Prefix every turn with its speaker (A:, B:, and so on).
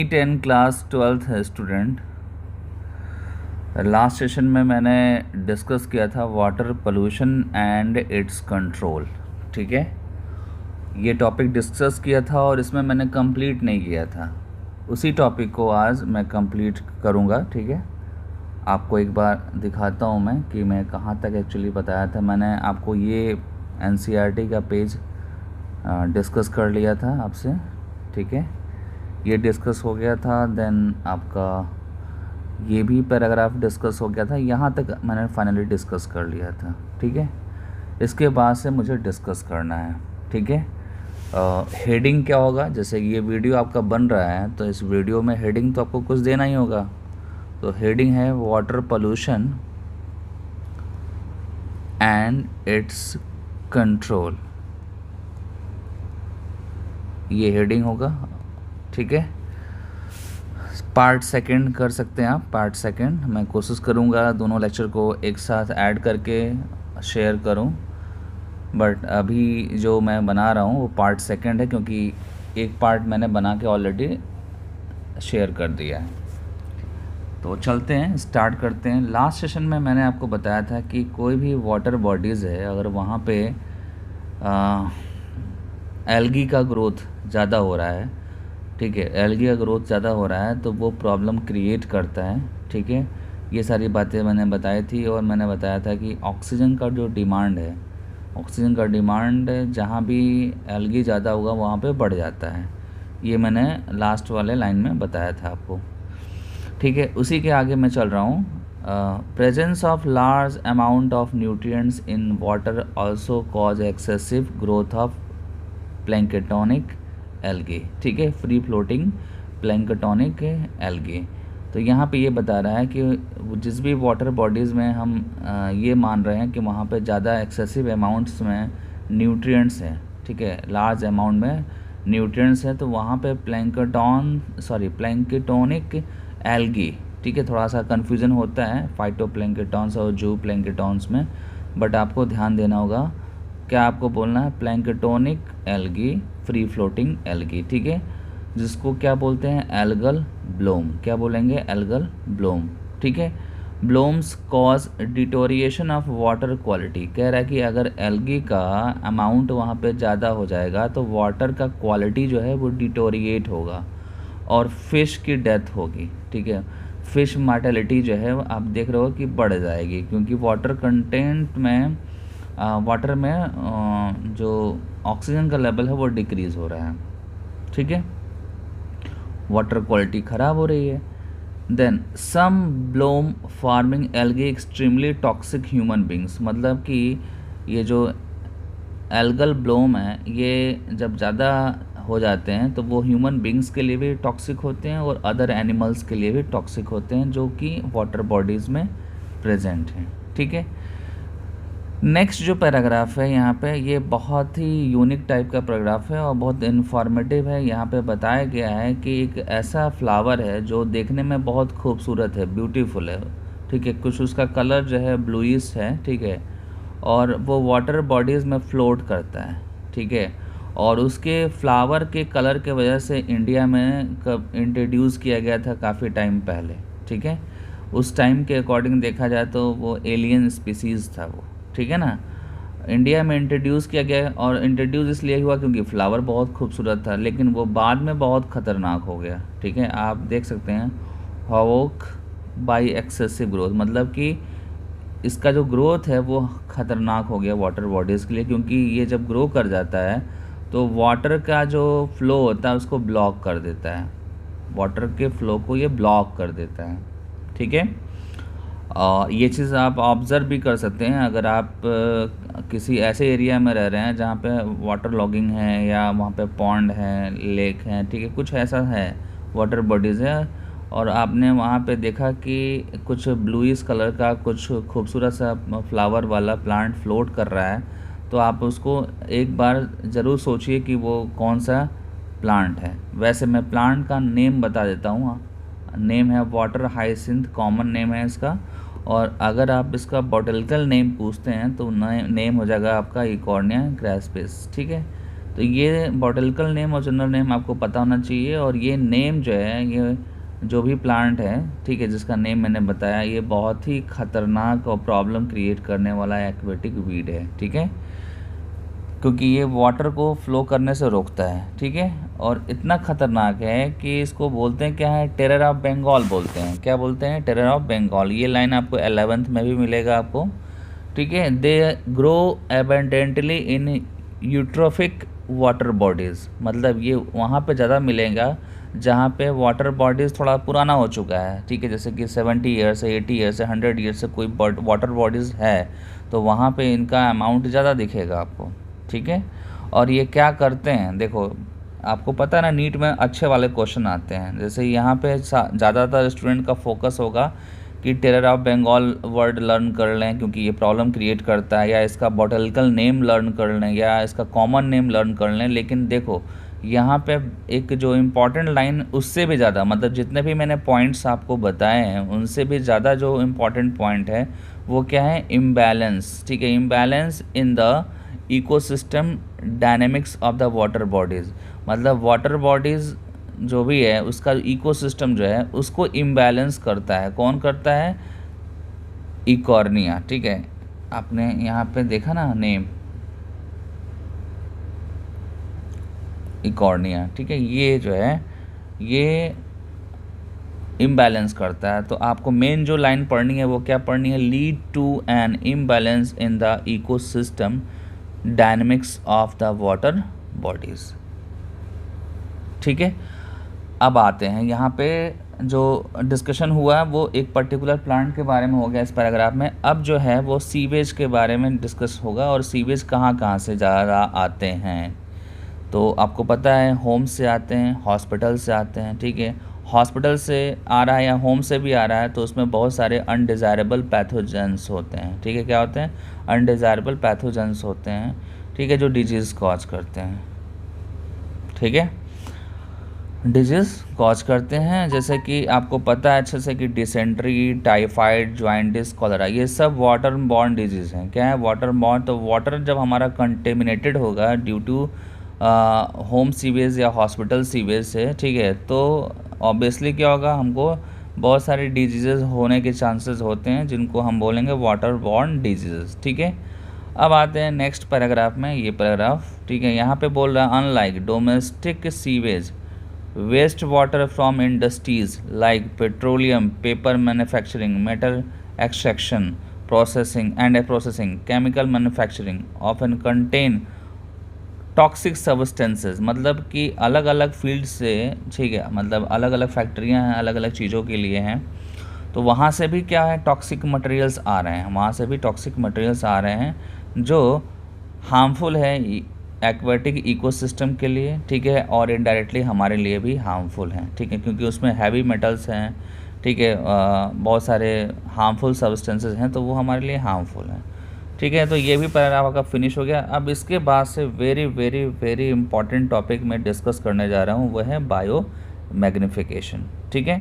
A: 10 class 12th student. Last session में मैंने discuss किया था water pollution and it's control. ठीक है, ये टॉपिक डिस्कस किया था और इसमें मैंने कंप्लीट नहीं किया था। उसी टॉपिक को आज मैं कंप्लीट करूँगा। ठीक है, आपको एक बार दिखाता हूँ मैं कि मैं कहाँ तक एक्चुअली बताया था। मैंने आपको ये NCERT का पेज डिस्कस कर लिया था आपसे। ठीक है, ये डिस्कस हो गया था। देन आपका ये भी पैराग्राफ डिस्कस हो गया था। यहाँ तक मैंने फाइनली डिस्कस कर लिया था। ठीक है, इसके बाद से मुझे डिस्कस करना है। ठीक है, हेडिंग क्या होगा, जैसे ये वीडियो आपका बन रहा है तो इस वीडियो में हेडिंग तो आपको कुछ देना ही होगा। तो हेडिंग है water pollution and it's control, ये हेडिंग होगा। ठीक है, पार्ट सेकंड कर सकते हैं आप। पार्ट सेकंड मैं कोशिश करूँगा दोनों लेक्चर को एक साथ ऐड करके शेयर करूँ, बट अभी जो मैं बना रहा हूँ वो पार्ट सेकंड है, क्योंकि एक पार्ट मैंने बना के ऑलरेडी शेयर कर दिया है। तो चलते हैं, स्टार्ट करते हैं। लास्ट सेशन में मैंने आपको बताया था कि कोई भी वाटर बॉडीज़ है, अगर वहाँ पे एल्गी का ग्रोथ ज़्यादा हो रहा है, ठीक है, एल्गी का ग्रोथ ज़्यादा हो रहा है तो वो प्रॉब्लम क्रिएट करता है। ठीक है, ये सारी बातें मैंने बताई थी। और मैंने बताया था कि ऑक्सीजन का जो डिमांड है, ऑक्सीजन का डिमांड जहाँ भी एल्गी ज़्यादा होगा वहाँ पे बढ़ जाता है। ये मैंने लास्ट वाले लाइन में बताया था आपको। ठीक है, उसी के आगे मैं चल रहा हूँ। Presence of large amount of nutrients in water also cause excessive growth of planktonic algae. ठीक है, फ्री फ्लोटिंग प्लैंकटोनिक एल्गी। तो यहाँ पे ये बता रहा है कि जिस भी वाटर बॉडीज़ में हम ये मान रहे हैं कि वहाँ पे ज़्यादा एक्सेसिव अमाउंट्स में न्यूट्रिएंट्स हैं, ठीक है, लार्ज अमाउंट में न्यूट्रिएंट्स हैं, तो वहाँ पे प्लैंकटोनिक एल्गी, ठीक है, थोड़ा सा कन्फ्यूज़न होता है फाइटोप्लैंकटॉन्स और जू प्लैंकटॉन्स में, बट आपको ध्यान देना होगा। क्या आपको बोलना है? Planktonic algae, free floating algae. ठीक है, जिसको क्या बोलते हैं? Algal bloom. क्या बोलेंगे? Algal bloom. ठीक है, blooms cause deterioration of water quality. कह रहा है कि अगर एल्गी का अमाउंट वहाँ पे ज़्यादा हो जाएगा तो वाटर का क्वालिटी जो है वो डिटोरिएट होगा और फिश की डेथ होगी। ठीक है, फिश मार्टेलिटी जो है आप देख रहे हो कि बढ़ जाएगी, क्योंकि वाटर कंटेंट में वाटर में जो ऑक्सीजन का लेवल है वो डिक्रीज़ हो रहा है। ठीक है, वाटर क्वालिटी ख़राब हो रही है। Then some bloom forming algae extremely toxic human beings, मतलब कि ये जो एल्गल ब्लोम है ये जब ज़्यादा हो जाते हैं तो वो ह्यूमन बींग्स के लिए भी टॉक्सिक होते हैं और अदर एनिमल्स के लिए भी टॉक्सिक होते हैं जो कि वाटर बॉडीज़ में प्रेजेंट हैं। ठीक है, नेक्स्ट जो पैराग्राफ है यहाँ पे ये बहुत ही यूनिक टाइप का पैराग्राफ है और बहुत इन्फॉर्मेटिव है। यहाँ पे बताया गया है कि एक ऐसा फ्लावर है जो देखने में बहुत खूबसूरत है, ब्यूटीफुल है। ठीक है, कुछ उसका कलर जो है ब्लूइश है। ठीक है, और वो वाटर बॉडीज़ में फ्लोट करता है। ठीक है, और उसके फ्लावर के कलर के वजह से इंडिया में कब इंट्रोड्यूस किया गया था, काफ़ी टाइम पहले। ठीक है, उस टाइम के अकॉर्डिंग देखा जाए तो वो एलियन स्पीसीज़ था वो। ठीक है ना, इंडिया में इंट्रोड्यूस किया गया और इंट्रोड्यूस इसलिए हुआ क्योंकि फ्लावर बहुत खूबसूरत था, लेकिन वो बाद में बहुत ख़तरनाक हो गया। ठीक है, आप देख सकते हैं हवोक बाय एक्सेसिव ग्रोथ, मतलब कि इसका जो ग्रोथ है वो ख़तरनाक हो गया वाटर बॉडीज़ के लिए, क्योंकि ये जब ग्रो कर जाता है तो वाटर का जो फ्लो होता है उसको ब्लॉक कर देता है, वाटर के फ्लो को ये ब्लॉक कर देता है। ठीक है, ये चीज़ आप ऑब्ज़र्व भी कर सकते हैं अगर आप किसी ऐसे एरिया में रह रहे हैं जहाँ पे वाटर लॉगिंग है या वहाँ पे पॉन्ड है, लेक है, ठीक है, कुछ ऐसा है, वाटर बॉडीज़ है, और आपने वहाँ पे देखा कि कुछ ब्लूइश कलर का कुछ खूबसूरत सा फ्लावर वाला प्लांट फ्लोट कर रहा है, तो आप उसको एक बार ज़रूर सोचिए कि वो कौन सा प्लांट है। वैसे मैं प्लांट का नेम बता देता हूँ, नेम है वाटर हाइसिंथ, कॉमन नेम है इसका, और अगर आप इसका बॉटनिकल नेम पूछते हैं तो नेम हो जाएगा आपका इकॉर्निया ग्रास्पिस। ठीक है, तो ये बॉटनिकल नेम और जनरल नेम आपको पता होना चाहिए। और ये नेम जो है, ये जो भी प्लांट है, ठीक है, जिसका नेम मैंने बताया, ये बहुत ही ख़तरनाक और प्रॉब्लम क्रिएट करने वाला एक्वेटिक वीड है, ठीक है, क्योंकि ये वाटर को फ्लो करने से रोकता है, ठीक है। और इतना ख़तरनाक है कि इसको बोलते हैं क्या है, टेरर ऑफ बंगाल बोलते हैं। क्या बोलते हैं? Terror of Bengal. ये लाइन आपको 11th में भी मिलेगा आपको, ठीक है। They grow abundantly in eutrophic water bodies, मतलब ये वहाँ पे ज़्यादा मिलेगा जहाँ पे वाटर बॉडीज़ थोड़ा पुराना हो चुका है, ठीक है, जैसे कि 70 ईयर्स से, 80 ईयर्स से, 100 ईयर्स से कोई वाटर बॉडीज़ है, तो वहाँ पे इनका अमाउंट ज़्यादा दिखेगा आपको, ठीक है। और ये क्या करते हैं, देखो आपको पता है ना, नीट में अच्छे वाले क्वेश्चन आते हैं। जैसे यहाँ पे ज़्यादातर स्टूडेंट का फोकस होगा कि terror of Bengal word learn कर लें क्योंकि ये प्रॉब्लम क्रिएट करता है, या इसका बॉटनिकल नेम लर्न कर लें, या इसका कॉमन नेम लर्न कर लें। लेकिन देखो यहाँ पे एक जो इम्पॉर्टेंट लाइन, उससे भी ज़्यादा, मतलब जितने भी मैंने पॉइंट्स आपको बताए हैं उनसे भी ज़्यादा जो इम्पॉर्टेंट पॉइंट है वो क्या है, इम्बैलेंस, ठीक है। Imbalance in the ecosystem dynamics of the water bodies, मतलब वाटर बॉडीज़ जो भी है उसका इकोसिस्टम जो है उसको इम्बैलेंस करता है। कौन करता है? इकॉर्निया, ठीक है। आपने यहाँ पे देखा ना नेम, इकॉर्निया, ठीक है, ये जो है ये इम्बैलेंस करता है। तो आपको मेन जो लाइन पढ़नी है वो क्या पढ़नी है, lead to an imbalance in the ecosystem dynamics of the water bodies, ठीक है। अब आते हैं यहाँ पे, जो डिस्कशन हुआ है वो एक पर्टिकुलर प्लांट के बारे में हो गया इस पैराग्राफ में। अब जो है वो सीवेज के बारे में डिस्कस होगा, और सीवेज कहाँ कहाँ से ज़्यादा आते हैं। तो आपको पता है होम से आते हैं, हॉस्पिटल से आते हैं, ठीक है। हॉस्पिटल से आ रहा है या होम से भी आ रहा है तो उसमें बहुत सारे अनडिज़ायरेबल पैथोजेंस होते हैं, ठीक है। क्या होते हैं? अनडिज़ायरेबल पैथोजेंस होते हैं, ठीक है, जो डिजीज़ कॉज करते हैं, ठीक है, डिजीज़ कॉज करते हैं। जैसे कि आपको पता है अच्छे से कि डिसेंट्री, टाइफाइड, जॉइंटिस, कॉलरा, ये सब वाटर बॉर्न डिजीज़ हैं। क्या है? Water borne. तो वाटर जब हमारा कंटेमिनेटेड होगा ड्यू टू होम सीवेज या हॉस्पिटल सीवेज से, ठीक है, तो ऑब्वियसली क्या होगा, हमको बहुत सारे डिजीज़ होने के चांसेस होते हैं जिनको हम बोलेंगे वाटर बॉर्न डिजीज़, ठीक है। अब आते हैं नेक्स्ट पैराग्राफ में, ये पैराग्राफ, ठीक है, यहाँ पे बोल रहा है unlike domestic sewage, waste water from industries like petroleum, paper manufacturing, metal extraction, processing, chemical manufacturing often contain toxic substances, मतलब कि अलग अलग फील्ड से, ठीक है, मतलब अलग अलग फैक्ट्रियां हैं, अलग अलग चीज़ों के लिए हैं, तो वहाँ से भी क्या है, टॉक्सिक मटेरियल्स आ रहे हैं, वहाँ से भी टॉक्सिक मटेरियल्स आ रहे हैं जो हार्मफुल है एक्वेटिक इकोसिस्टम के लिए, ठीक है, और इनडायरेक्टली हमारे लिए भी हार्मफुल हैं, ठीक है, क्योंकि उसमें हैवी मेटल्स हैं, ठीक है, बहुत सारे हार्मफुल सब्सटेंसेस हैं, तो वो हमारे लिए हार्मफुल हैं, ठीक है। तो ये भी पैराग्राफ आपका फिनिश हो गया। अब इसके बाद से very very very important topic मैं डिस्कस करने जा रहा हूँ, वह है बायो मैग्निफिकेशन, ठीक है।